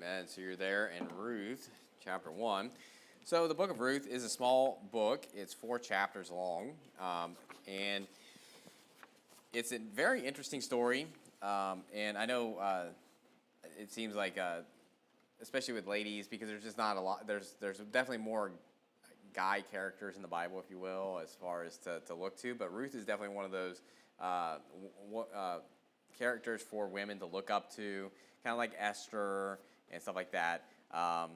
Amen. So you're there in Ruth chapter 1. So the book of Ruth is a small book. It's 4 chapters long. And it's a very interesting story. And I know it seems like, especially with ladies, because there's just not a lot, there's definitely more guy characters in the Bible, if you will, as far as to look to. But Ruth is definitely one of those characters for women to look up to, kind of like Esther and stuff like that. I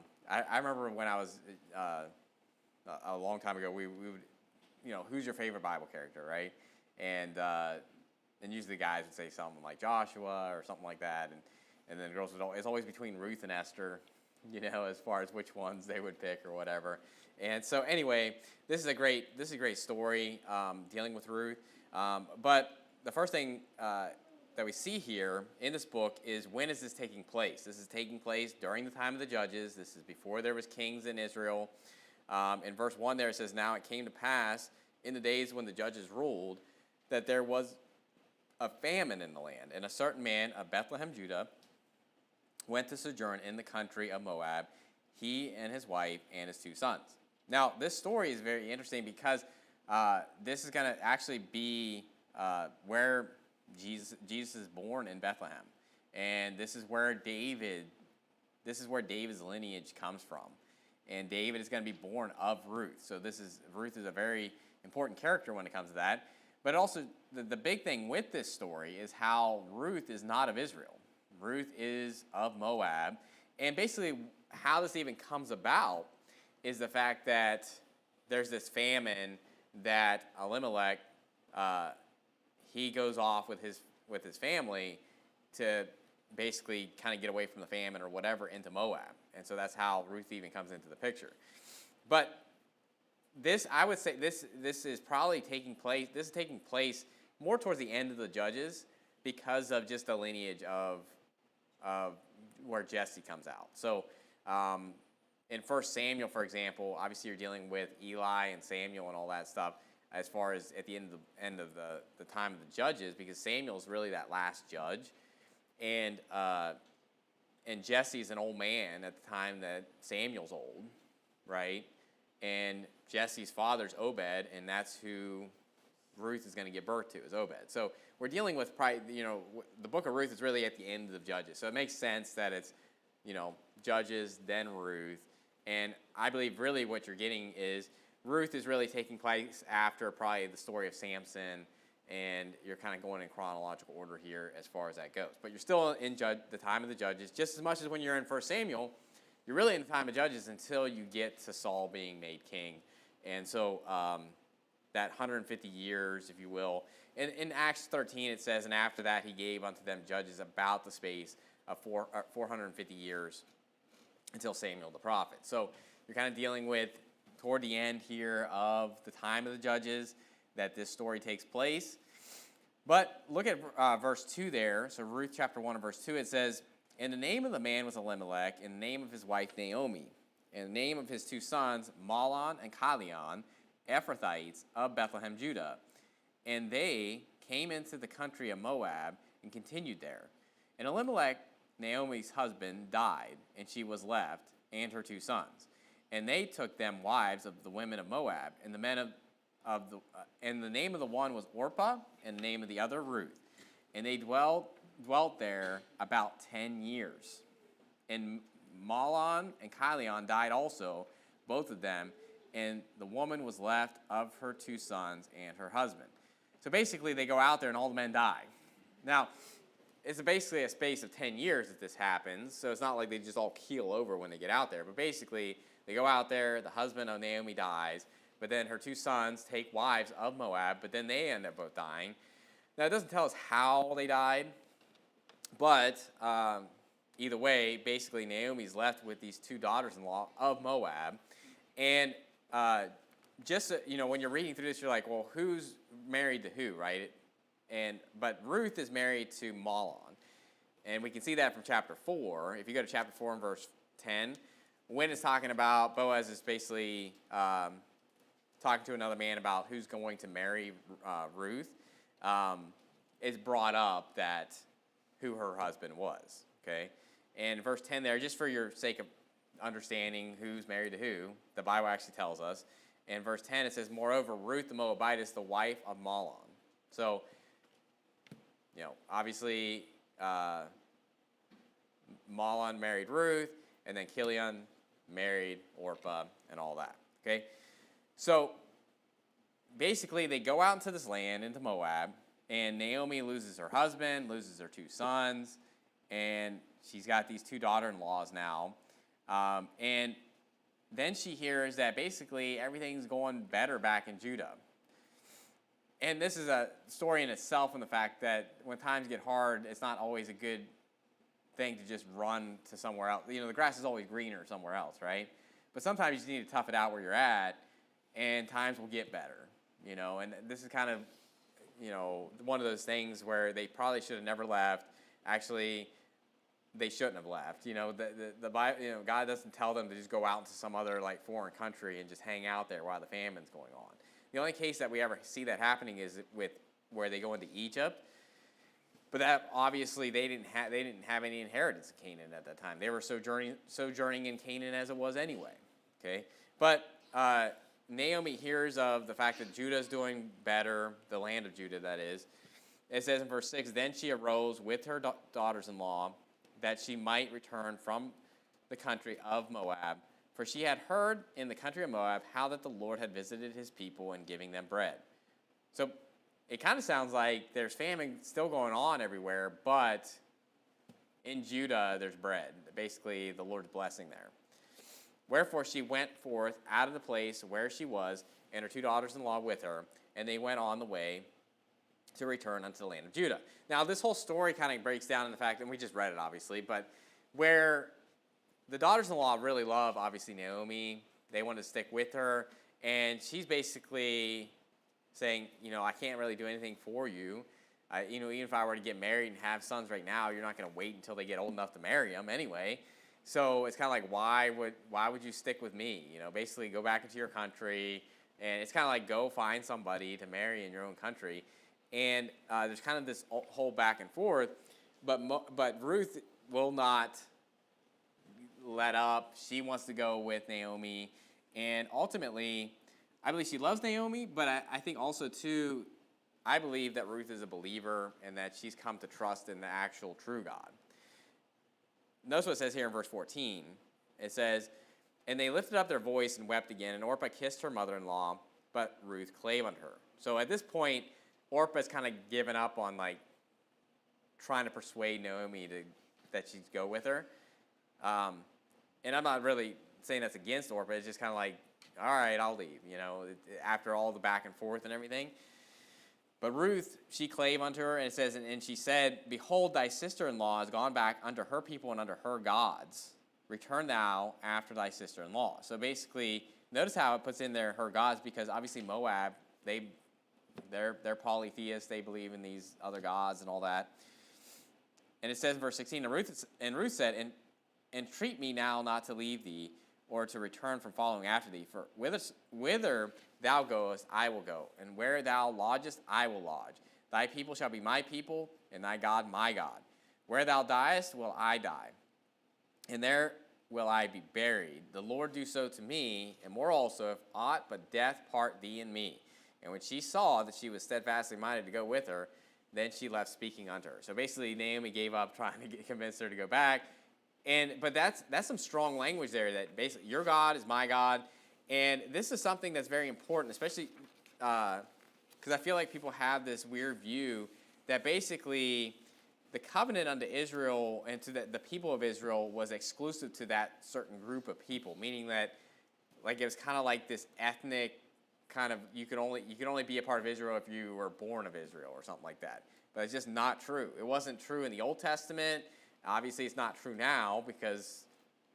remember when I was a long time ago, we would, who's your favorite Bible character, right? And usually the guys would say something like Joshua or something like that, and then the girls would it's always between Ruth and Esther, as far as which ones they would pick or whatever. And so anyway, this is a great story dealing with Ruth. But the first thing that we see here in this book is, when is this taking place? This is taking place during the time of the judges. This is before there was kings in Israel. In verse 1 there it says, "Now it came to pass in the days when the judges ruled that there was a famine in the land, and a certain man of Bethlehem, Judah, went to sojourn in the country of Moab, he and his wife and his 2 sons." Now, this story is very interesting because this is going to actually be where Jesus is born, in Bethlehem, and this is where David's lineage comes from, and David is going to be born of Ruth. So Ruth is a very important character when it comes to that. But also, the big thing with this story is how Ruth is not of Israel. Ruth is of Moab, and basically how this even comes about is the fact that there's this famine that Elimelech he goes off with his family to basically kind of get away from the famine or whatever into Moab. And so that's how Ruth even comes into the picture. But I would say this is probably taking place more towards the end of the Judges, because of just the lineage of where Jesse comes out. So in 1 Samuel, for example, obviously you're dealing with Eli and Samuel and all that stuff, as far as at the end of the time of the judges, because Samuel's really that last judge, and Jesse's an old man at the time that Samuel's old, right? And Jesse's father's Obed, and that's who Ruth is going to give birth to, is Obed. So we're dealing with probably, the book of Ruth is really at the end of Judges, so it makes sense that it's Judges then Ruth, and I believe really what you're getting is Ruth is really taking place after probably the story of Samson, and you're kind of going in chronological order here as far as that goes. But you're still in the time of the Judges, just as much as when you're in 1 Samuel, you're really in the time of Judges until you get to Saul being made king. And so that 150 years, if you will. In Acts 13 it says, "And after that he gave unto them judges about the space of 450 years until Samuel the prophet." So you're kind of dealing with toward the end here of the time of the Judges that this story takes place. But look at verse 2 there. So Ruth chapter 1 and verse 2, it says, "And the name of the man was Elimelech, and the name of his wife Naomi, and the name of his 2 sons Mahlon and Chilion, Ephrathites of Bethlehem, Judah. And they came into the country of Moab and continued there. And Elimelech, Naomi's husband, died, and she was left, and her 2 sons. And they took them wives of the women of Moab, and the men and the name of the one was Orpah, and the name of the other Ruth. And they dwelt there about 10 years. And Mahlon and Chilion died also, both of them, and the woman was left of her 2 sons and her husband." So basically they go out there and all the men die. Now, it's basically a space of 10 years that this happens, so it's not like they just all keel over when they get out there. But basically, they go out there, the husband of Naomi dies, but then her 2 sons take wives of Moab, but then they end up both dying. Now, it doesn't tell us how they died, but either way, basically Naomi's left with these 2 daughters-in-law of Moab. And when you're reading through this, you're like, well, who's married to who, right? But Ruth is married to Mahlon. And we can see that from chapter 4. If you go to chapter 4 and verse 10, when it's talking about, Boaz is basically talking to another man about who's going to marry Ruth, it's brought up that who her husband was, okay? And verse 10 there, just for your sake of understanding who's married to who, the Bible actually tells us. In verse 10, it says, moreover, Ruth the Moabitess, the wife of Mahlon. So, obviously, Mahlon married Ruth, and then Chilion married Orpah and all that. Okay? So, basically, they go out into this land, into Moab, and Naomi loses her husband, loses her 2 sons, and she's got these 2 daughter-in-laws now. And then she hears that basically everything's going better back in Judah. And this is a story in itself, in the fact that when times get hard, it's not always a good thing to just run to somewhere else. The grass is always greener somewhere else, right? But sometimes you just need to tough it out where you're at, and times will get better, And this is kind of, one of those things where they probably should have never left. Actually, they shouldn't have left. The Bible, God doesn't tell them to just go out into some other foreign country and just hang out there while the famine's going on. The only case that we ever see that happening is with where they go into Egypt. But that obviously they didn't have any inheritance in Canaan at that time. They were sojourning in Canaan as it was anyway. Okay, but Naomi hears of the fact that Judah's doing better, the land of Judah, that is. It says in verse 6, then she arose with her daughters-in-law, that she might return from the country of Moab. For she had heard in the country of Moab how that the Lord had visited his people in giving them bread. So it kind of sounds like there's famine still going on everywhere, but in Judah there's bread. Basically, the Lord's blessing there. Wherefore she went forth out of the place where she was, and her 2 daughters-in-law with her, and they went on the way to return unto the land of Judah. Now, this whole story kind of breaks down in the fact, and we just read it, obviously, but where the daughters-in-law really love, obviously, Naomi. They want to stick with her, and she's basically saying, I can't really do anything for you. Even if I were to get married and have sons right now, you're not going to wait until they get old enough to marry them anyway. So it's kind of like, why would you stick with me? Basically go back into your country, and it's kind of like go find somebody to marry in your own country. And there's kind of this whole back and forth, but Ruth will not let up. She wants to go with Naomi, and ultimately, I believe she loves Naomi, but I think also, too, I believe that Ruth is a believer and that she's come to trust in the actual true God. Notice what it says here in verse 14. It says, and they lifted up their voice and wept again, and Orpah kissed her mother-in-law, but Ruth clave unto her. So at this point, Orpah's kind of given up on trying to persuade Naomi that she'd go with her. And I'm not really saying that's against Orpah. It's just kind of like, all right, I'll leave, after all the back and forth and everything. But Ruth, she clave unto her, and it says, and she said, behold, thy sister-in-law is gone back unto her people and unto her gods. Return thou after thy sister-in-law. So basically, notice how it puts in there her gods, because obviously Moab, they're polytheists. They believe in these other gods and all that. And it says in verse 16, and Ruth said, entreat me now not to leave thee, or to return from following after thee. For whither thou goest, I will go, and where thou lodgest, I will lodge. Thy people shall be my people, and thy God my God. Where thou diest, will I die, and there will I be buried. The Lord do so to me, and more also, if aught but death part thee and me. And when she saw that she was steadfastly minded to go with her, then she left speaking unto her. So basically, Naomi gave up trying to convince her to go back. But that's some strong language there, that basically your God is my God. And this is something that's very important, especially because I feel like people have this weird view that basically the covenant unto Israel and to the people of Israel was exclusive to that certain group of people, meaning that it was kind of like this ethnic kind of, you could only be a part of Israel if you were born of Israel or something like that. But it's just not true. It wasn't true in the Old Testament. Obviously, it's not true now, because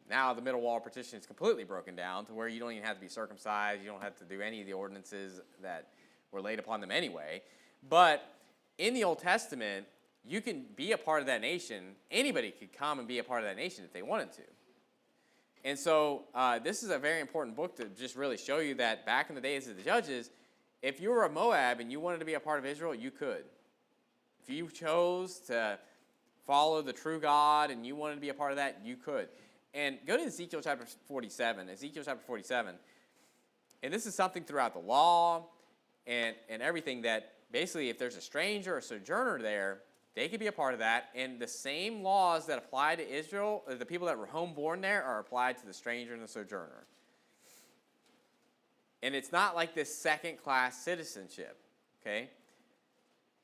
now the middle wall of partition is completely broken down to where you don't even have to be circumcised. You don't have to do any of the ordinances that were laid upon them anyway. But in the Old Testament, you can be a part of that nation. Anybody could come and be a part of that nation if they wanted to. And so this is a very important book to just really show you that back in the days of the Judges, if you were a Moab and you wanted to be a part of Israel, you could. If you chose to follow the true God and you wanted to be a part of that, you could. And go to Ezekiel chapter 47. Ezekiel chapter 47. And this is something throughout the law and everything that basically if there's a stranger or a sojourner there, they could be a part of that. And the same laws that apply to Israel, the people that were homeborn there, are applied to the stranger and the sojourner. And it's not like this second-class citizenship, okay?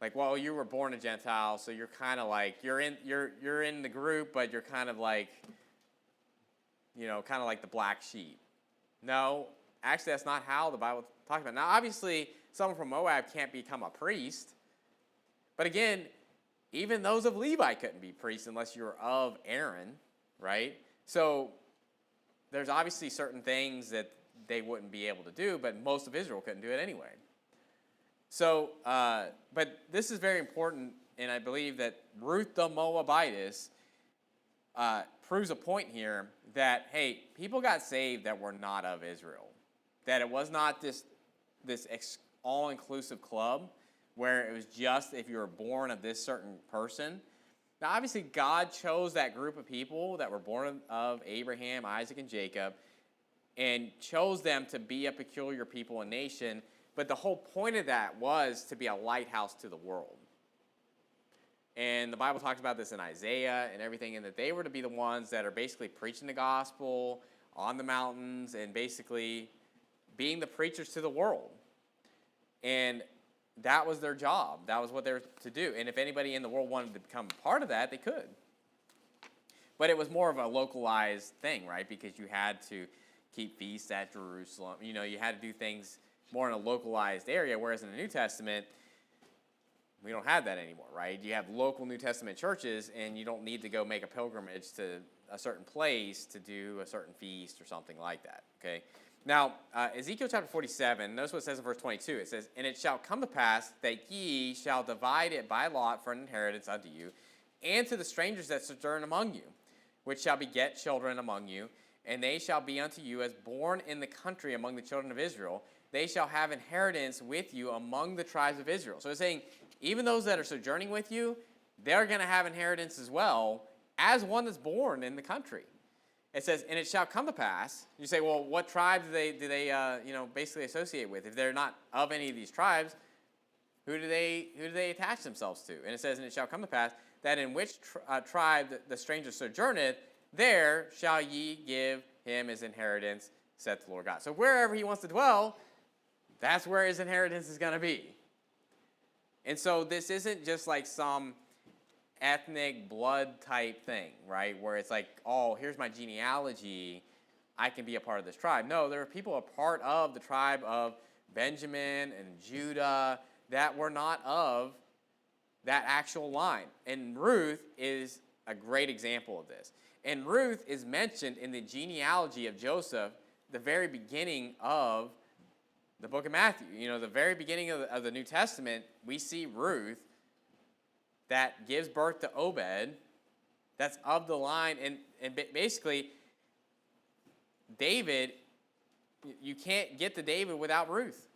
Like, well, you were born a Gentile, so you're kind of like, you're in the group, but you're kind of like, kind of like the black sheep. No, actually, that's not how the Bible talks about it. Now, obviously, someone from Moab can't become a priest. But again, even those of Levi couldn't be priests unless you were of Aaron, right? So there's obviously certain things that they wouldn't be able to do, but most of Israel couldn't do it anyway. So, but this is very important, and I believe that Ruth the Moabitess proves a point here that, hey, people got saved that were not of Israel. That it was not this all-inclusive club where it was just if you were born of this certain person. Now, obviously, God chose that group of people that were born of Abraham, Isaac, and Jacob, and chose them to be a peculiar people and nation. But the whole point of that was to be a lighthouse to the world. And the Bible talks about this in Isaiah and everything, and that they were to be the ones that are basically preaching the gospel on the mountains and basically being the preachers to the world. And that was their job. That was what they were to do. And if anybody in the world wanted to become a part of that, they could. But it was more of a localized thing, right? Because you had to keep feasts at Jerusalem. You had to do things more in a localized area, whereas in the New Testament, we don't have that anymore, right? You have local New Testament churches, and you don't need to go make a pilgrimage to a certain place to do a certain feast or something like that, okay? Now, Ezekiel chapter 47, notice what it says in verse 22. It says, "And it shall come to pass that ye shall divide it by lot for an inheritance unto you, and to the strangers that sojourn among you, which shall beget children among you, and they shall be unto you as born in the country among the children of Israel. They shall have inheritance with you among the tribes of Israel." So it's saying, even those that are sojourning with you, they're going to have inheritance as well as one that's born in the country. It says, "And it shall come to pass." You say, well, what tribe do they basically associate with? If they're not of any of these tribes, who do they attach themselves to? And it says, "And it shall come to pass that in which tribe the stranger sojourneth, there shall ye give him his inheritance, saith the Lord God." So wherever he wants to dwell, that's where his inheritance is going to be. And so this isn't just like some ethnic blood type thing, right? Where it's like, oh, here's my genealogy, I can be a part of this tribe. No, there are people a part of the tribe of Benjamin and Judah that were not of that actual line. And Ruth is a great example of this. And Ruth is mentioned in the genealogy of Joseph, the very beginning of the book of Matthew. The very beginning of the New Testament, we see Ruth that gives birth to Obed, that's of the line, and basically, David, you can't get to David without Ruth.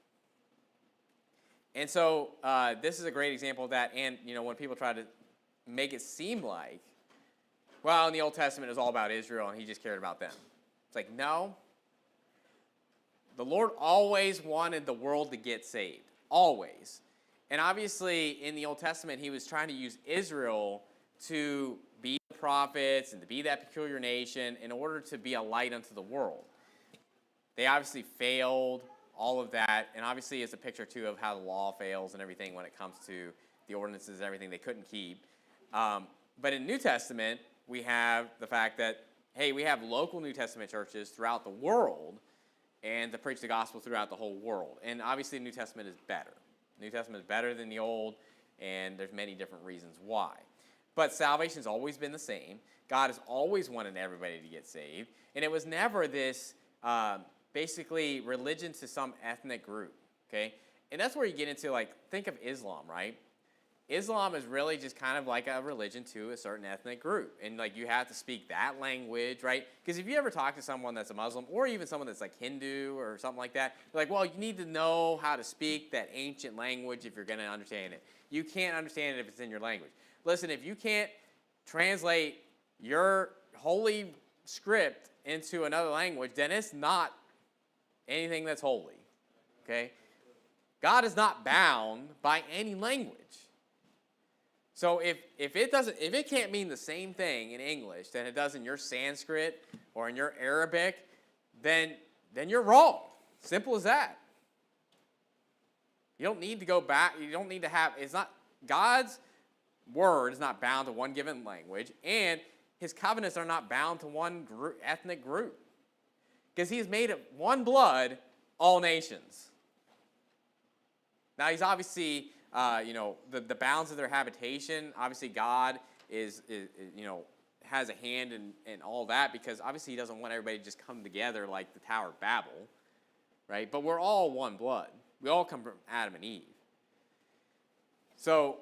And so this is a great example of that. And, when people try to make it seem like, well, in the Old Testament, it was all about Israel, and he just cared about them. It's like, no. The Lord always wanted the world to get saved. Always. And obviously, in the Old Testament, he was trying to use Israel to be the prophets and to be that peculiar nation in order to be a light unto the world. They obviously failed, all of that. And obviously, it's a picture, too, of how the law fails and everything when it comes to the ordinances and everything they couldn't keep. But in New Testament, we have the fact that, hey, we have local New Testament churches throughout the world and to preach the gospel throughout the whole world. And obviously, the New Testament is better. The New Testament is better than the Old, and there's many different reasons why. But salvation's always been the same. God has always wanted everybody to get saved. And it was never this basically religion to some ethnic group, okay? And that's where you get into, like, think of Islam, right? Islam is really just kind of like a religion to a certain ethnic group. And, like, you have to speak that language, right? Because if you ever talk to someone that's a Muslim or even someone that's, like, Hindu or something like that, you're like, well, you need to know how to speak that ancient language if you're going to understand it. You can't understand it if it's in your language. Listen, if you can't translate your holy script into another language, then it's not anything that's holy. Okay? God is not bound by any language. So if it can't mean the same thing in English than it does in your Sanskrit or in your Arabic, then you're wrong. Simple as that. You don't need to go back. You don't need to have. It's not God's word is not bound to one given language, and His covenants are not bound to one ethnic group, because He has made it one blood, all nations. Now He's obviously, the bounds of their habitation. Obviously, God is has a hand in all that, because obviously He doesn't want everybody to just come together like the Tower of Babel, right? But we're all one blood. We all come from Adam and Eve. So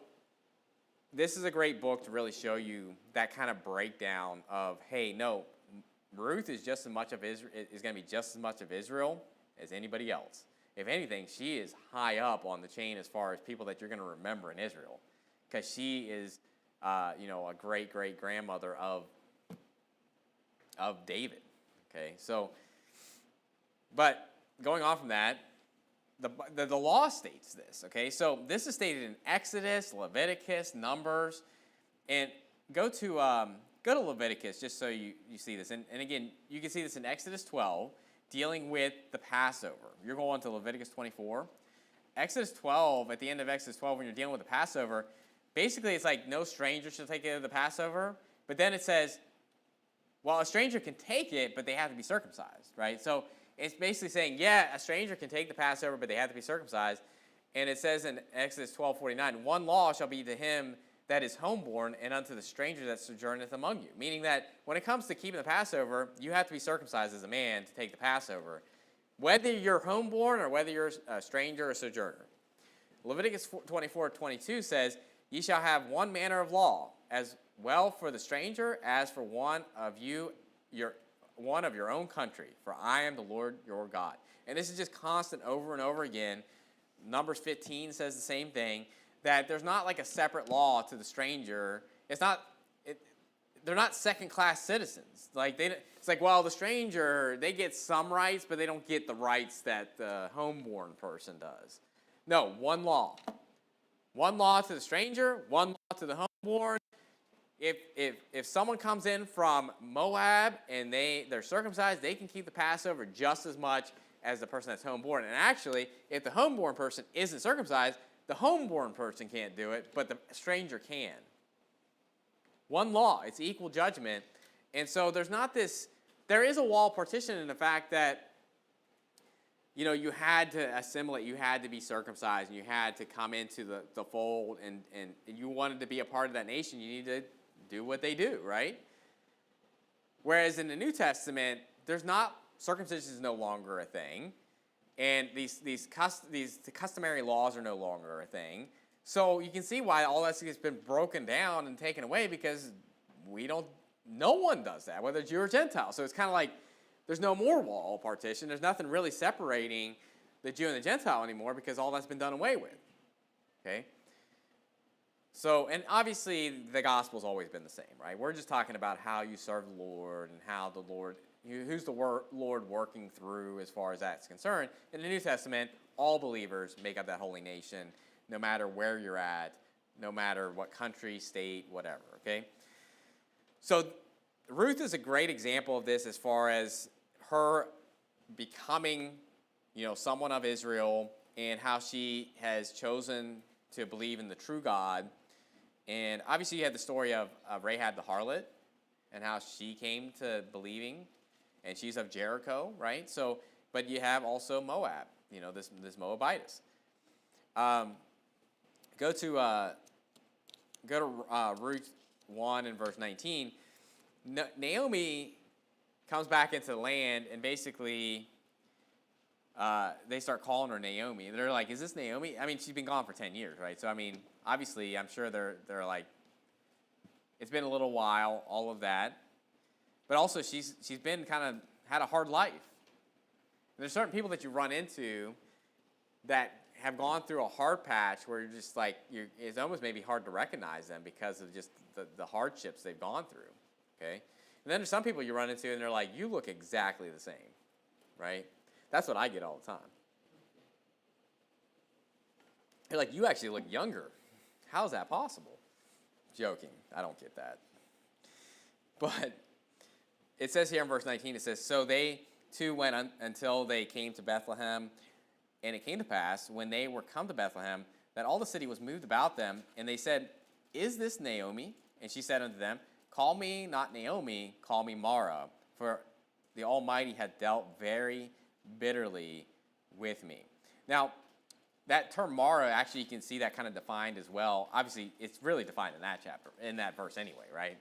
this is a great book to really show you that kind of breakdown of, hey, no, Ruth is just as much of Israel, is going to be just as much of Israel as anybody else. If anything, she is high up on the chain as far as people that you're going to remember in Israel, because she is, a great great grandmother of David. Okay, so, but going on from that, the law states this. Okay, so this is stated in Exodus, Leviticus, Numbers, and go to Leviticus just so you see this. And again, you can see this in Exodus 12, dealing with the Passover. You're going to Leviticus 24. Exodus 12, at the end of Exodus 12, when you're dealing with the Passover, basically it's like no stranger should take the Passover. But then it says, well, a stranger can take it, but they have to be circumcised, right? So it's basically saying, yeah, a stranger can take the Passover, but they have to be circumcised. And it says in Exodus 12:49, one law shall be to him that is homeborn and unto the stranger that sojourneth among you. Meaning that when it comes to keeping the Passover, you have to be circumcised as a man to take the Passover, whether you're homeborn or whether you're a stranger or sojourner. Leviticus 24:22 says, ye shall have one manner of law, as well for the stranger as for one of you, one of your own country, for I am the Lord your God. And this is just constant over and over again. Numbers 15 says the same thing, that there's not like a separate law to the stranger. They're not second-class citizens. It's like, well, the stranger, they get some rights, but they don't get the rights that the homeborn person does. No, one law. One law to the stranger, one law to the homeborn. If someone comes in from Moab and they're circumcised, they can keep the Passover just as much as the person that's homeborn. And actually, if the homeborn person isn't circumcised, the homeborn person can't do it, but the stranger can. One law. It's equal judgment. And so there is a wall partition in the fact that, you had to assimilate, you had to be circumcised, and you had to come into the fold, and you wanted to be a part of that nation, you need to do what they do, right? Whereas in the New Testament, circumcision is no longer a thing, and these customary laws are no longer a thing. So you can see why all that has been broken down and taken away, because no one does that, whether Jew or Gentile. So it's kind of like there's no more wall partition. There's nothing really separating the Jew and the Gentile anymore, because all that's been done away with. Okay? So, and obviously the gospel's always been the same, right? We're just talking about how you serve the Lord and how the Lord, who's the Lord working through as far as that's concerned. In the New Testament, all believers make up that holy nation, no matter where you're at, no matter what country, state, whatever, okay? So Ruth is a great example of this as far as her becoming, someone of Israel, and how she has chosen to believe in the true God. And obviously you had the story of Rahab the harlot and how she came to believing, and she's of Jericho, right? So, but you have also Moab, this Moabitess. Go to Ruth 1 and verse 19. Naomi comes back into the land, and basically they start calling her Naomi. They're like, is this Naomi? I mean, she's been gone for 10 years, right? So, I mean, obviously, I'm sure they're like, it's been a little while, all of that. But also, she's been kind of had a hard life. And there's certain people that you run into that have gone through a hard patch where you're just like, it's almost maybe hard to recognize them because of just the hardships they've gone through, okay? And then there's some people you run into and they're like, you look exactly the same, right? That's what I get all the time. They're like, you actually look younger. How is that possible? Joking. I don't get that. But it says here in verse 19, it says, so they too went until they came to Bethlehem. And it came to pass, when they were come to Bethlehem, that all the city was moved about them. And they said, is this Naomi? And she said unto them, call me not Naomi, call me Mara. For the Almighty hath dealt very bitterly with me. Now, that term Mara, actually, you can see that kind of defined as well. Obviously, it's really defined in that chapter, in that verse anyway, right?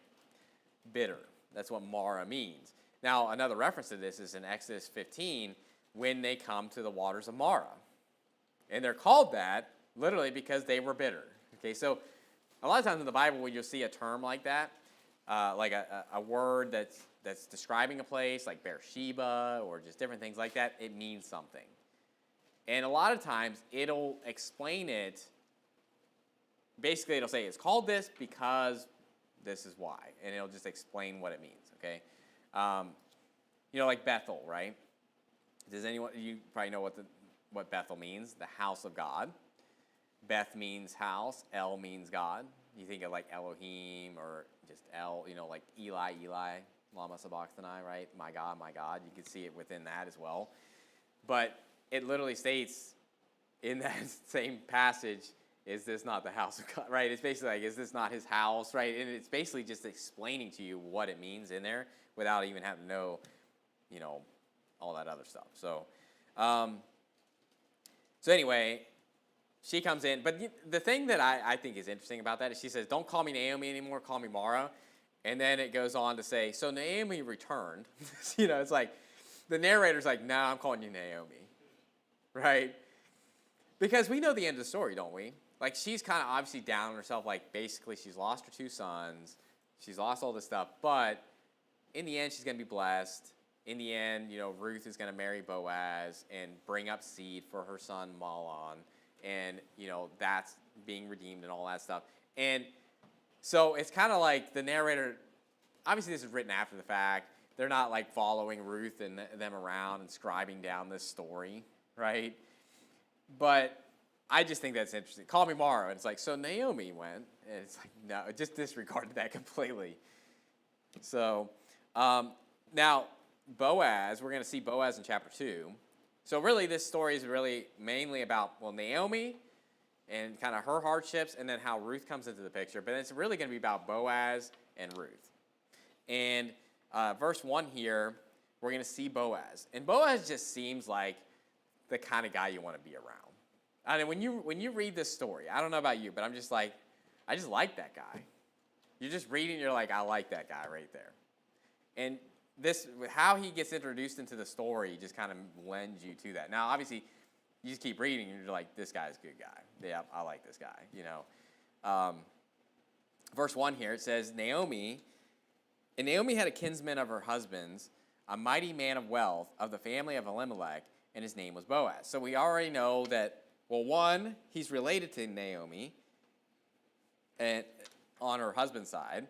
Bitter. That's what Mara means. Now, another reference to this is in Exodus 15, when they come to the waters of Mara. And they're called that, literally, because they were bitter. Okay, so a lot of times in the Bible, when you'll see a term like that, like a word that's describing a place, like Beersheba, or just different things like that, it means something. And a lot of times, it'll explain it. Basically, it'll say, it's called this because this is why. And it'll just explain what it means, okay? Like Bethel, right? Does anyone, you probably know what Bethel means, the house of God. Beth means house, El means God. You think of like Elohim or just El, like Eli, Lama Sabachthani, right? My God, you can see it within that as well. But it literally states in that same passage, is this not the house of God, right? It's basically like, is this not his house, right? And it's basically just explaining to you what it means in there without even having to know, all that other stuff. So anyway, she comes in. But the thing that I think is interesting about that is she says, don't call me Naomi anymore, call me Mara. And then it goes on to say, so Naomi returned. It's like, the narrator's like, no, I'm calling you Naomi. Right? Because we know the end of the story, don't we? Like, she's kind of obviously down on herself. Like, basically, she's lost her 2 sons. She's lost all this stuff. But in the end, she's going to be blessed. In the end, Ruth is going to marry Boaz and bring up seed for her son Mahlon. And, that's being redeemed and all that stuff. And so it's kind of like the narrator, obviously this is written after the fact. They're not like following Ruth and them around and scribing down this story, right? But I just think that's interesting. Call me Mara. And it's like, so Naomi went. And it's like, no, just disregarded that completely. So now Boaz, we're going to see Boaz in chapter 2. So really this story is really mainly about, Naomi and kind of her hardships and then how Ruth comes into the picture. But it's really going to be about Boaz and Ruth. And verse 1 here, we're going to see Boaz. And Boaz just seems like the kind of guy you want to be around. I mean, when you read this story, I don't know about you, but I'm just like, I just like that guy. You're just reading, you're like, I like that guy right there. And this, how he gets introduced into the story just kind of lends you to that. Now, obviously, you just keep reading, and you're like, this guy's a good guy. Yeah, I like this guy, Verse 1 here, it says, Naomi had a kinsman of her husband's, a mighty man of wealth of the family of Elimelech, and his name was Boaz. So we already know that, one, he's related to Naomi and on her husband's side,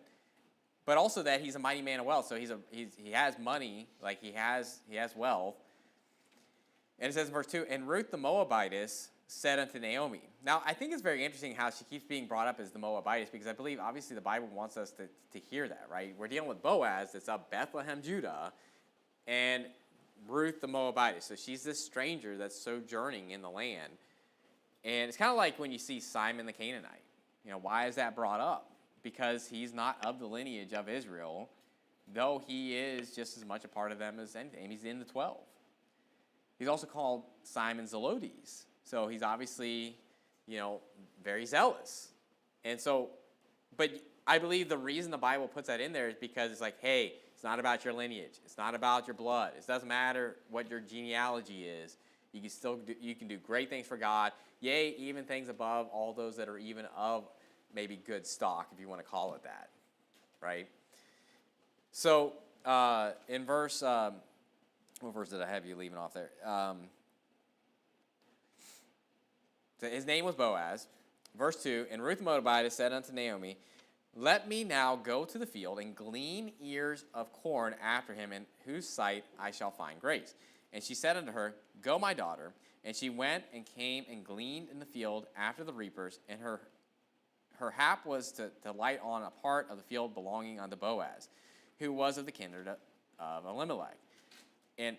but also that he's a mighty man of wealth. So he has money, like he has wealth. And it says in verse 2, and Ruth the Moabitess said unto Naomi. Now, I think it's very interesting how she keeps being brought up as the Moabitess, because I believe, obviously, the Bible wants us to hear that, right? We're dealing with Boaz that's of Bethlehem, Judah, and Ruth the Moabitess. So she's this stranger that's sojourning in the land. And it's kind of like when you see Simon the Canaanite. Why is that brought up? Because he's not of the lineage of Israel, though he is just as much a part of them as anything. He's in the 12. He's also called Simon Zelotes. So he's obviously, very zealous. And so, but I believe the reason the Bible puts that in there is because it's like, hey, it's not about your lineage. It's not about your blood. It doesn't matter what your genealogy is. You can do great things for God. Yea, even things above all those that are even of maybe good stock, if you want to call it that, right? So in verse, what verse did I have you leaving off there? So his name was Boaz. Verse 2, and Ruth the Moabitess said unto Naomi, let me now go to the field and glean ears of corn after him, in whose sight I shall find grace. And she said unto her, go, my daughter. And she went and came and gleaned in the field after the reapers, and her hap was to light on a part of the field belonging unto Boaz, who was of the kindred of Elimelech. And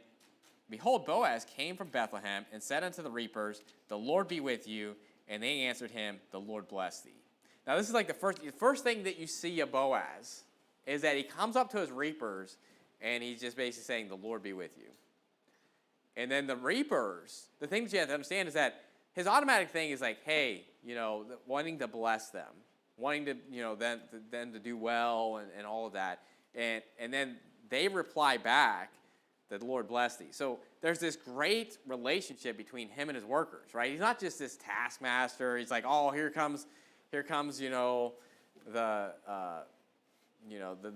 behold, Boaz came from Bethlehem and said unto the reapers, the Lord be with you. And they answered him, the Lord bless thee. Now this is like the first thing that you see of Boaz is that he comes up to his reapers and he's just basically saying, the Lord be with you. And then the reapers, the thing that you have to understand is that his automatic thing is like, hey, wanting to bless them, wanting to, them to do well and all of that. And then they reply back that the Lord bless thee. So there's this great relationship between him and his workers, right? He's not just this taskmaster. He's like, oh, here comes, the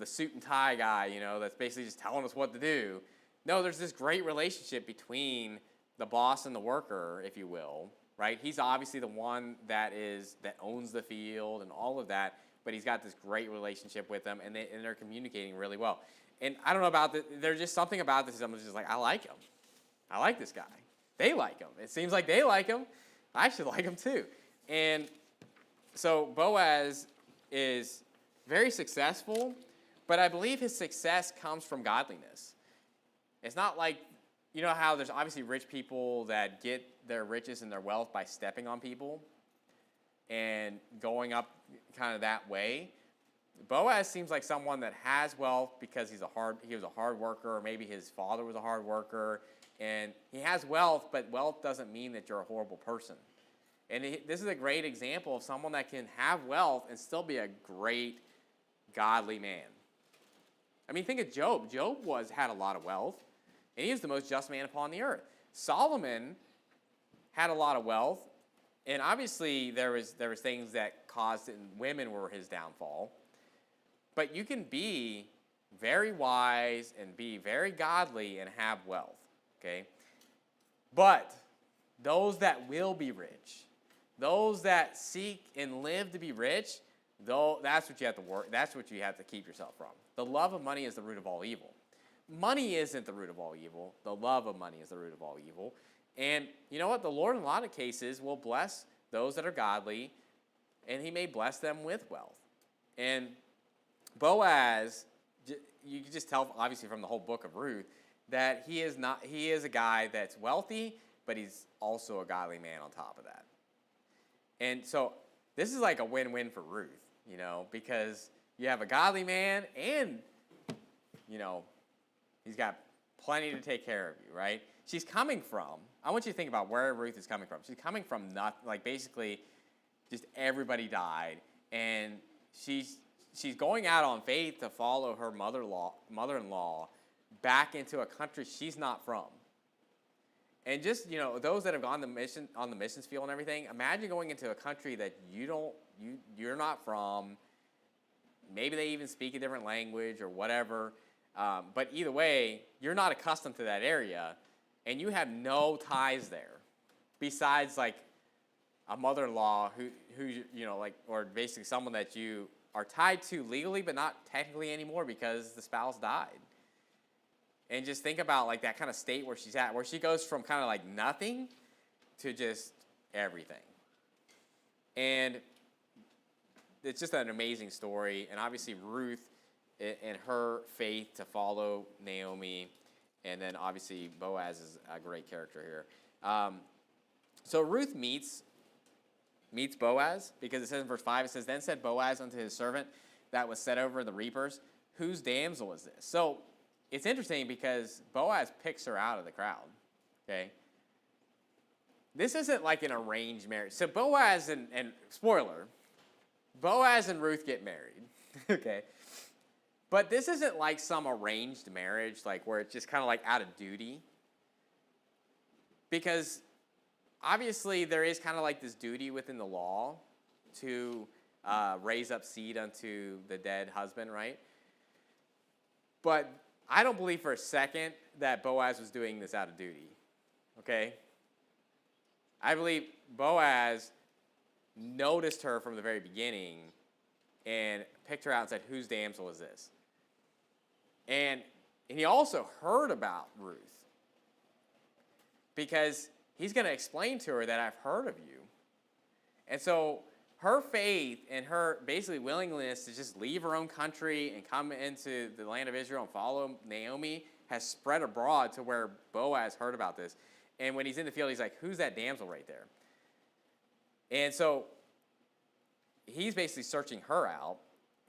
suit and tie guy, that's basically just telling us what to do. No, there's this great relationship between the boss and the worker, if you will, right? He's obviously the one that owns the field and all of that, but he's got this great relationship with them, and they're communicating really well. And I don't know about this. There's just something about this. I'm just like, I like him. I like this guy. They like him. It seems like they like him. I should like him too. And so Boaz is very successful, but I believe his success comes from godliness. It's not like, how there's obviously rich people that get their riches and their wealth by stepping on people and going up kind of that way. Boaz seems like someone that has wealth because he was a hard worker, or maybe his father was a hard worker, and he has wealth, but wealth doesn't mean that you're a horrible person. And this is a great example of someone that can have wealth and still be a great, godly man. I mean, think of Job. Job had a lot of wealth, and he was the most just man upon the earth. Solomon had a lot of wealth, and obviously there was things that caused it, and women were his downfall. But you can be very wise and be very godly and have wealth, okay? But those that will be rich, those that seek and live to be rich, that's what you have to work. That's what you have to keep yourself from. The love of money is the root of all evil. Money isn't the root of all evil. The love of money is the root of all evil. And you know what? The Lord, in a lot of cases, will bless those that are godly, and he may bless them with wealth. And Boaz, you can just tell, obviously, from the whole book of Ruth, that he is a guy that's wealthy, but he's also a godly man on top of that. And so this is like a win-win for Ruth, because you have a godly man and, he's got plenty to take care of you, right? She's coming from, I want you to think about where Ruth is coming from. She's coming from nothing, like basically just everybody died, and she's going out on faith to follow her mother-in-law back into a country she's not from. And just, those that have gone on the missions field and everything, imagine going into a country that you're not from. Maybe they even speak a different language or whatever. But either way, you're not accustomed to that area, and you have no ties there besides like a mother-in-law who or basically someone that you are tied to legally, but not technically anymore because the spouse died. And just think about like that kind of state where she's at, where she goes from kind of like nothing to just everything. And it's just an amazing story. And obviously Ruth and her faith to follow Naomi, and then obviously Boaz is a great character here. So Ruth meets Boaz, because it says in verse 5, it says, then said Boaz unto his servant that was set over the reapers, whose damsel is this? So it's interesting because Boaz picks her out of the crowd, okay? This isn't like an arranged marriage. So Boaz and spoiler, Boaz and Ruth get married, okay? But this isn't like some arranged marriage, like where it's just kind of like out of duty. Because obviously there is kind of like this duty within the law to raise up seed unto the dead husband, right? But I don't believe for a second that Boaz was doing this out of duty, okay? I believe Boaz noticed her from the very beginning and picked her out and said, whose damsel is this? And he also heard about Ruth, because he's going to explain to her that I've heard of you. And so her faith and her basically willingness to just leave her own country and come into the land of Israel and follow Naomi has spread abroad to where Boaz heard about this. And when he's in the field, he's like, who's that damsel right there? And so he's basically searching her out.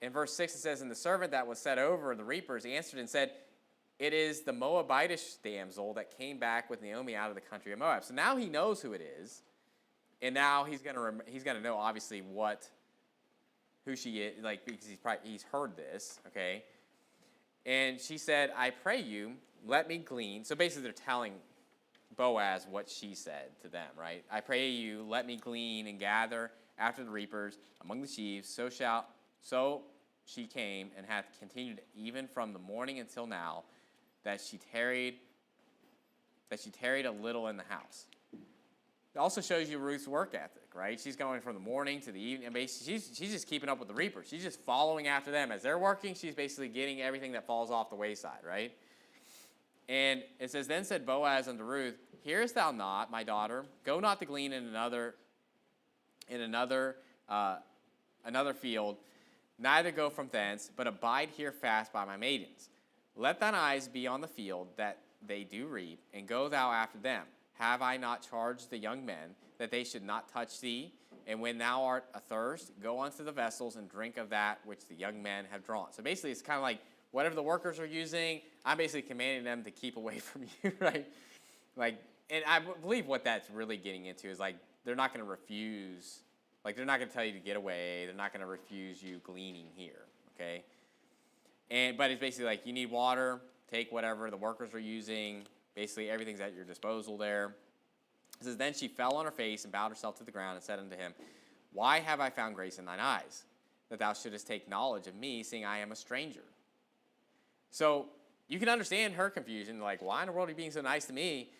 In verse 6 it says, and the servant that was set over the reapers answered and said, it is the Moabitish damsel that came back with Naomi out of the country of Moab. So now he knows who it is. And now he's gonna know obviously who she is, like, because he's heard this, okay. And she said, I pray you, let me glean. So basically, they're telling Boaz what she said to them, right? I pray you, let me glean and gather after the reapers among the sheaves. So she came and hath continued even from the morning until now, that she tarried a little in the house. It also shows you Ruth's work ethic, right? She's going from the morning to the evening. And basically, she's just keeping up with the reapers. She's just following after them. As they're working, she's basically getting everything that falls off the wayside, right? And it says, then said Boaz unto Ruth, hearest thou not, my daughter? Go not to glean in another field, neither go from thence, but abide here fast by my maidens. Let thine eyes be on the field that they do reap, and go thou after them. Have I not charged the young men that they should not touch thee? And when thou art athirst, go unto the vessels and drink of that which the young men have drawn. So basically, it's kind of like whatever the workers are using, I'm basically commanding them to keep away from you, right? Like, and I believe what that's really getting into is, like, they're not going to refuse, like, they're not going to tell you to get away. They're not going to refuse you gleaning here, okay? But it's basically like, you need water, take whatever the workers are using. Basically, everything's at your disposal there. It says, then she fell on her face and bowed herself to the ground and said unto him, why have I found grace in thine eyes, that thou shouldest take knowledge of me, seeing I am a stranger? So you can understand her confusion, like, why in the world are you being so nice to me?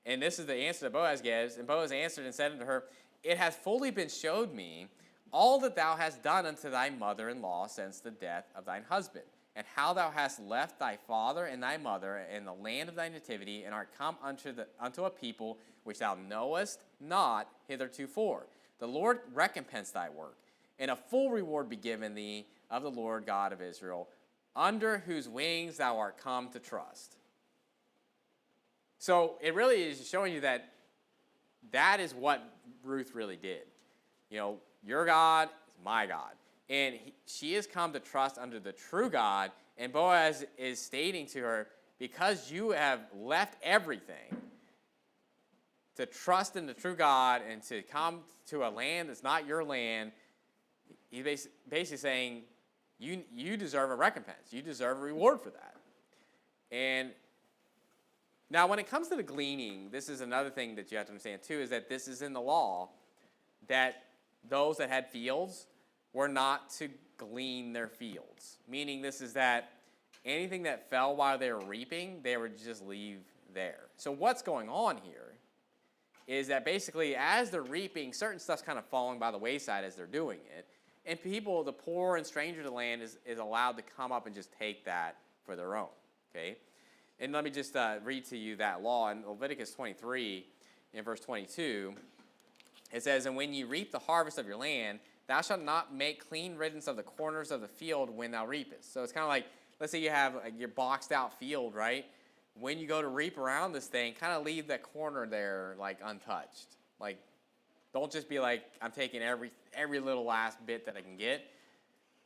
And this is the answer that Boaz gives. And Boaz answered and said unto her, it hath fully been showed me all that thou hast done unto thy mother-in-law since the death of thine husband, and how thou hast left thy father and thy mother in the land of thy nativity, and art come unto a people which thou knowest not hithertofore. The Lord recompense thy work, and a full reward be given thee of the Lord God of Israel, under whose wings thou art come to trust. So it really is showing you that that is what Ruth really did. You know, your God is my God. And she has come to trust under the true God. And Boaz is stating to her, because you have left everything to trust in the true God and to come to a land that's not your land, he's basically saying, you deserve a recompense. You deserve a reward for that. And now when it comes to the gleaning, this is another thing that you have to understand too, is that this is in the law, that those that had fields were not to glean their fields. Meaning this is that anything that fell while they were reaping, they would just leave there. So what's going on here is that basically as they're reaping, certain stuff's kind of falling by the wayside as they're doing it. And people, the poor and stranger to the land, is allowed to come up and just take that for their own. Okay? And let me just read to you that law. In Leviticus 23, in verse 22, it says, and when you reap the harvest of your land, thou shalt not make clean riddance of the corners of the field when thou reapest. So it's kind of like, let's say you have your boxed out field, right? When you go to reap around this thing, kind of leave that corner there, like, untouched. Like, don't just be like, I'm taking every little last bit that I can get.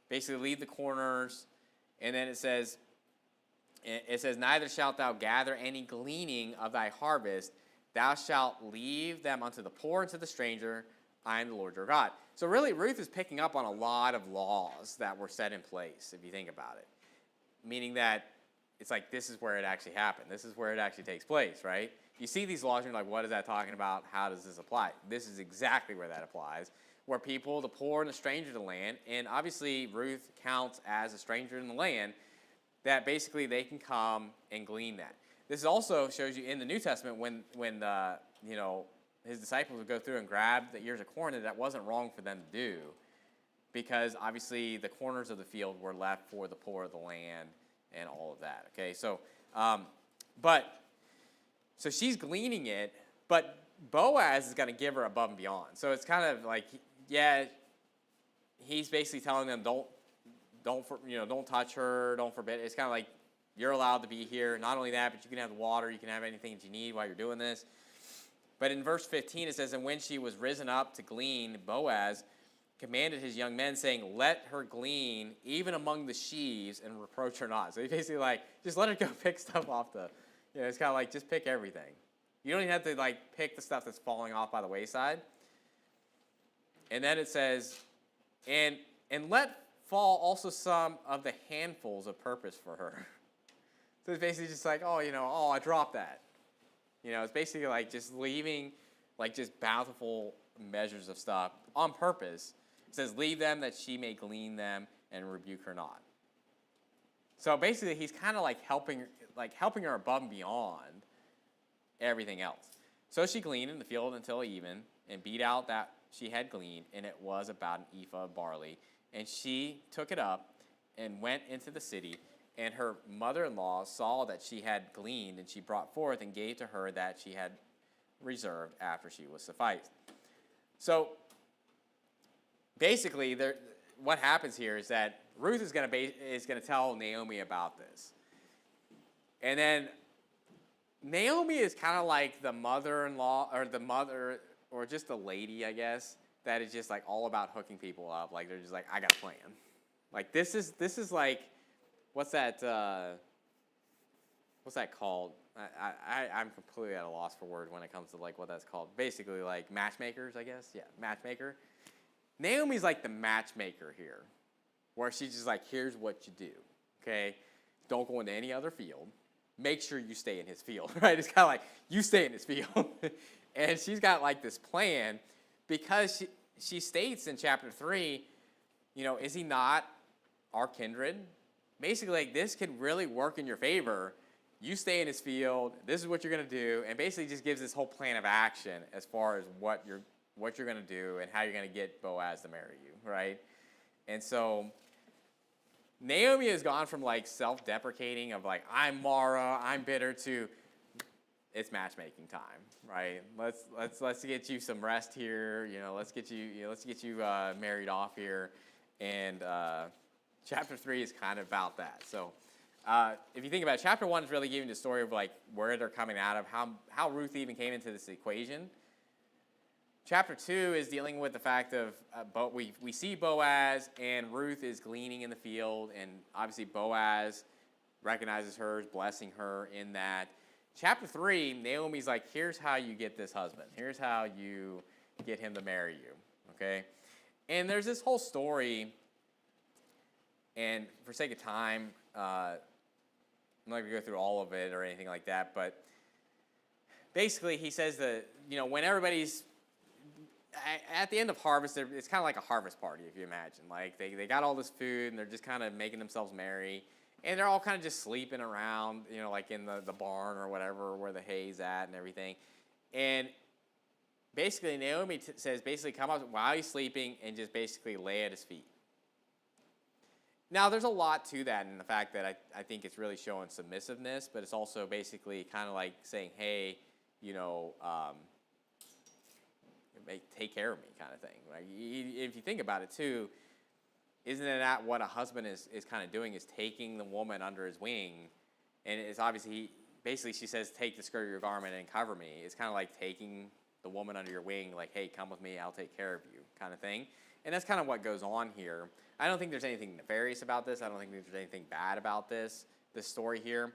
Basically, leave the corners. And then it says, neither shalt thou gather any gleaning of thy harvest. Thou shalt leave them unto the poor and to the stranger. I am the Lord your God. So really, Ruth is picking up on a lot of laws that were set in place, if you think about it. Meaning that it's like, this is where it actually happened. This is where it actually takes place, right? You see these laws and you're like, what is that talking about? How does this apply? This is exactly where that applies. Where people, the poor and the stranger to the land, and obviously Ruth counts as a stranger in the land, that basically they can come and glean that. This also shows you in the New Testament when his disciples would go through and grab the ears of corn, that wasn't wrong for them to do, because obviously the corners of the field were left for the poor of the land and all of that. Okay, so so she's gleaning it, but Boaz is going to give her above and beyond. So it's kind of like, yeah, he's basically telling them don't touch her, don't forbid. It's kind of like, you're allowed to be here. Not only that, but you can have the water, you can have anything that you need while you're doing this. But in verse 15 it says, and when she was risen up to glean, Boaz commanded his young men, saying, let her glean even among the sheaves and reproach her not. So he basically like, just let her go pick stuff off the, it's kind of like, just pick everything. You don't even have to like pick the stuff that's falling off by the wayside. And then it says, and let fall also some of the handfuls of purpose for her. So it's basically just like, I dropped that. It's basically like just leaving like just bountiful measures of stuff on purpose. It says, leave them that she may glean them and rebuke her not. So basically he's kind of like helping her above and beyond everything else. So she gleaned in the field until even, and beat out that she had gleaned, and it was about an ephah of barley. And she took it up and went into the city, and her mother-in-law saw that she had gleaned, and she brought forth and gave to her that she had reserved after she was sufficed. So basically, what happens here is that Ruth is going to tell Naomi about this, and then Naomi is kind of like the mother-in-law, or the mother, or just the lady, I guess, that is just like all about hooking people up. Like they're just like, I got a plan. Like this is like, what's that called? I'm completely at a loss for words when it comes to like what that's called. Basically like matchmakers, I guess. Yeah, matchmaker. Naomi's like the matchmaker here, where she's just like, here's what you do, okay? Don't go into any other field. Make sure you stay in his field, right? It's kind of like, you stay in his field. And she's got like this plan, because she states in chapter 3, is he not our kindred? Basically, like, this could really work in your favor. You stay in his field. This is what you're going to do. And basically just gives this whole plan of action as far as what you're going to do and how you're going to get Boaz to marry you, right? And so Naomi has gone from like self-deprecating of like, I'm Mara, I'm bitter, to it's matchmaking time, right? Let's get you some rest here. Let's get you married off here, and chapter 3 is kind of about that. So if you think about it, chapter 1 is really giving the story of like where they're coming out of, how Ruth even came into this equation. Chapter 2 is dealing with the fact of we see Boaz and Ruth is gleaning in the field, and obviously Boaz recognizes her, is blessing her in that. Chapter 3, Naomi's like, here's how you get this husband. Here's how you get him to marry you, okay? And there's this whole story, and for sake of time, I'm not going to go through all of it or anything like that, but basically he says that, when everybody's, at the end of harvest, it's kind of like a harvest party, if you imagine. Like, they got all this food, and they're just kind of making themselves merry. And they're all kind of just sleeping around, like in the barn or whatever, where the hay's at and everything. And basically, Naomi says, come up while he's sleeping and just basically lay at his feet. Now, there's a lot to that in the fact that I think it's really showing submissiveness, but it's also basically kind of like saying, hey, take care of me kind of thing. Like, if you think about it, too, isn't that what a husband is kind of doing, is taking the woman under his wing? And it's obviously, basically she says, take the skirt of your garment and cover me. It's kind of like taking the woman under your wing, like, hey, come with me, I'll take care of you kind of thing. And that's kind of what goes on here. I don't think there's anything nefarious about this. I don't think there's anything bad about this story here,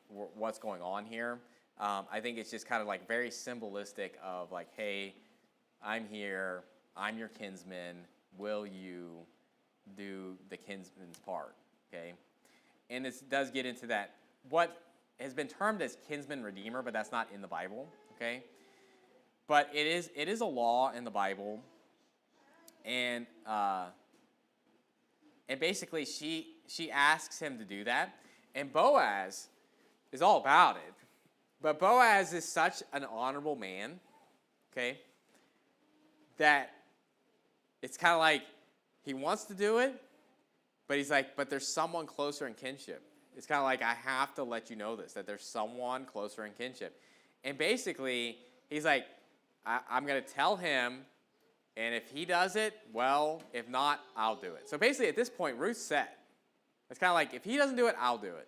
what's going on here. I think it's just kind of like very symbolistic of like, hey, I'm here, I'm your kinsman, will you do the kinsman's part, okay? And this does get into that, what has been termed as kinsman redeemer, but that's not in the Bible, okay? But it is a law in the Bible, and basically she asks him to do that, and Boaz is all about it. But Boaz is such an honorable man, okay, that it's kind of like he wants to do it, but he's like, but there's someone closer in kinship. It's kind of like, I have to let you know this, that there's someone closer in kinship. And basically, he's like, I'm going to tell him, and if he does it, well, if not, I'll do it. So basically, at this point, Ruth's set. It's kind of like, if he doesn't do it, I'll do it.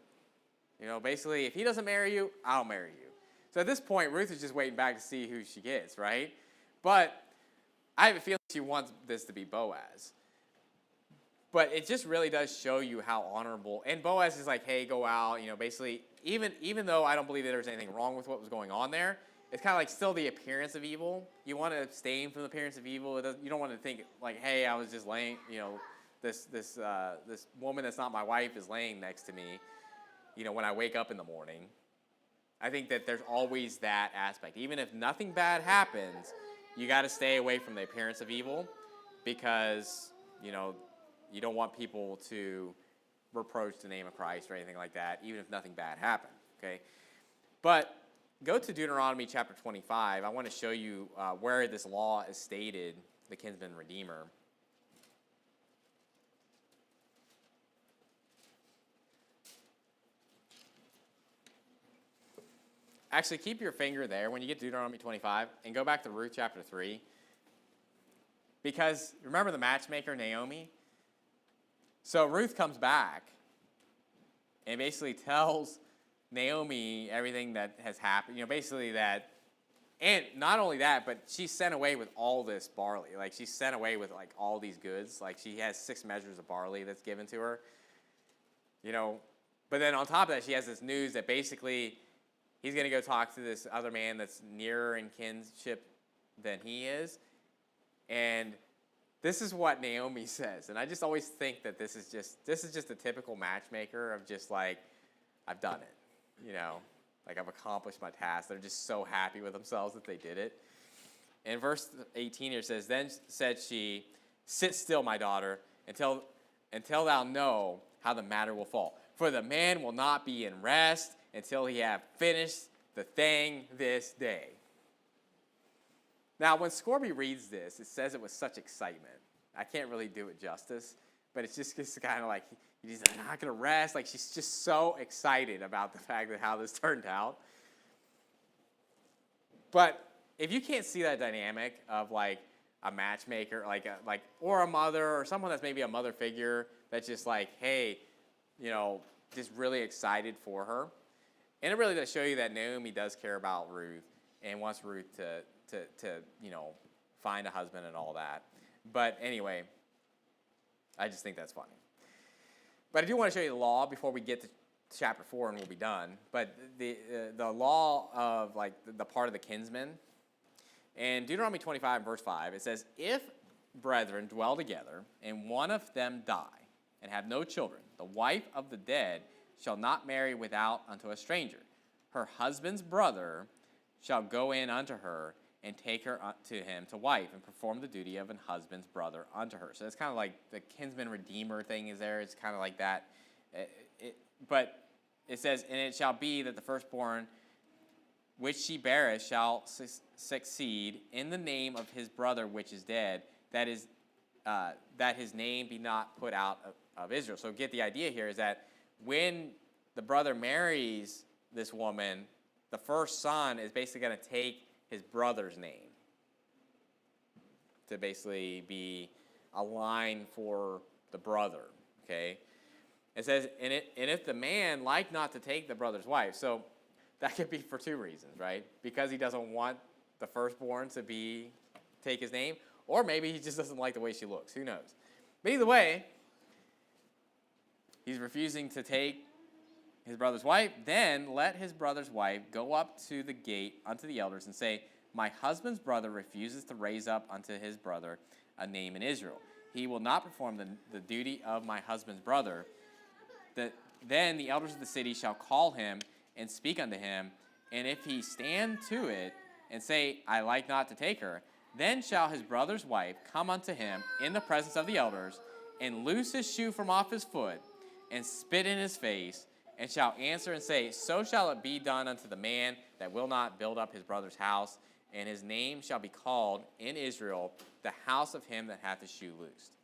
You know, basically, if he doesn't marry you, I'll marry you. So at this point, Ruth is just waiting back to see who she gets, right? But I have a feeling she wants this to be Boaz. But it just really does show you how honorable. And Boaz is like, hey, go out. You know, basically, even though I don't believe that there's anything wrong with what was going on there, it's kind of like still the appearance of evil. You want to abstain from the appearance of evil. You don't want to think like, hey, I was just laying, you know, this woman that's not my wife is laying next to me, you know, when I wake up in the morning. I think that there's always that aspect. Even if nothing bad happens, you got to stay away from the appearance of evil because, you know, you don't want people to reproach the name of Christ or anything like that, even if nothing bad happened, okay? But go to Deuteronomy chapter 25. I want to show you where this law is stated, the kinsman redeemer. Actually, keep your finger there when you get to Deuteronomy 25 and go back to Ruth chapter 3. Because remember the matchmaker, Naomi? So Ruth comes back and basically tells Naomi everything that has happened. You know, basically that, and not only that, but she's sent away with all this barley. Like, she's sent away with, like, all these goods. Like, she has 6 measures of barley that's given to her. You know, but then on top of that, she has this news that basically he's going to go talk to this other man that's nearer in kinship than he is. And this is what Naomi says. And I just always think that this is just a typical matchmaker of just like, I've done it. You know, like I've accomplished my task. They're just so happy with themselves that they did it. And verse 18 here says, then said she, sit still, my daughter, until thou know how the matter will fall. For the man will not be in rest until he have finished the thing this day. Now, when Scorby reads this, it says it with such excitement. I can't really do it justice, but it's just kind of like, he's not going to rest. Like, she's just so excited about the fact that how this turned out. But if you can't see that dynamic of, like, a matchmaker, or a mother, or someone that's maybe a mother figure that's just like, hey, you know, just really excited for her. And it really does show you that Naomi does care about Ruth and wants Ruth to you know, find a husband and all that. But anyway, I just think that's funny. But I do want to show you the law before we get to chapter 4 and we'll be done. But the law of, like, the part of the kinsman. In Deuteronomy 25 verse 5, it says, if brethren dwell together and one of them die and have no children, the wife of the dead shall not marry without unto a stranger. Her husband's brother shall go in unto her and take her to him to wife and perform the duty of an husband's brother unto her. So it's kind of like the kinsman redeemer thing is there. It's kind of like that. But it says, and it shall be that the firstborn which she beareth shall succeed in the name of his brother which is dead, that his name be not put out of Israel. So get the idea here is that when the brother marries this woman, the first son is basically going to take his brother's name to basically be a line for the brother, okay? It says, and if the man like not to take the brother's wife, so that could be for 2 reasons, right? Because he doesn't want the firstborn to take his name, or maybe he just doesn't like the way she looks. Who knows? But either way, he's refusing to take his brother's wife. Then let his brother's wife go up to the gate unto the elders and say, my husband's brother refuses to raise up unto his brother a name in Israel. He will not perform the duty of my husband's brother. Then the elders of the city shall call him and speak unto him, and if he stand to it and say, I like not to take her, then shall his brother's wife come unto him in the presence of the elders, and loose his shoe from off his foot, and spit in his face, and shall answer and say, so shall it be done unto the man that will not build up his brother's house, and his name shall be called in Israel the house of him that hath his shoe loosed.